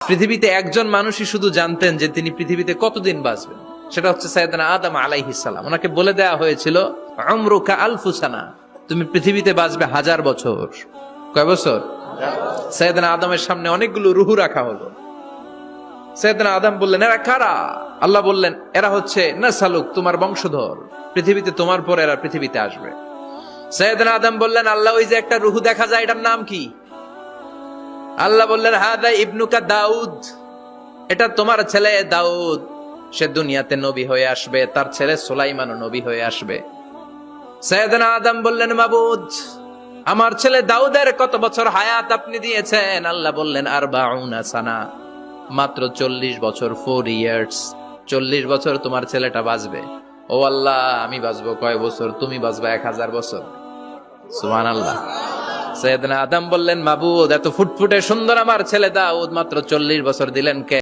পৃথিবীতে একজন মানুষই শুধু জানতেন যে তিনি পৃথিবীতে কতদিন বাঁচবেন, সেটা হচ্ছে সাইয়েদনা আদম আলাইহিস সালাম। ওনাকে বলে দেয়া হয়েছিল উমরুকা আলফু সানা, তুমি পৃথিবীতে বাঁচবে 1000 বছর। কয় বছর? সাইয়েদনা আদমের সামনে অনেকগুলো রুহু রাখা হলো। সাইয়েদনা আদম বললেন, এরা কারা? আল্লাহ বললেন, এরা হচ্ছে নাসালুক, তোমার বংশধর, পৃথিবীতে তোমার পর এরা পৃথিবীতে আসবে। সাইয়েদনা আদম বললেন, আল্লাহ ওই যে একটা রুহু দেখা যায়, এটার নাম কি? আল্লাহ বললেন, হাদা ইবনুকা দাউদ, এটা তোমার ছেলে দাউদ, সে দুনিয়াতে নবী হয়ে আসবে, তার ছেলে সুলাইমানও নবী হয়ে আসবে। সাইয়েদনা আদম বললেন, মাবুদ, আমার ছেলে দাউদের কত বছর হায়াত আপনি দিয়েছেন? আল্লাহ বললেন, 40 সানা, মাত্র 40 বছর, 4 ইয়ার্স, 40 বছর তোমার ছেলেটা বাঁচবে। ও আল্লাহ, আমি বাঁচবো কয় বছর? তুমি বাঁচবা 1000 বছর। সুবহানাল্লাহ। সাইয়েদনা আদম বললেন, মাবুদ, এত ফুটফুটে সুন্দর আমার ছেলে দাউদ মাত্র 40 বছর দিলেন কে?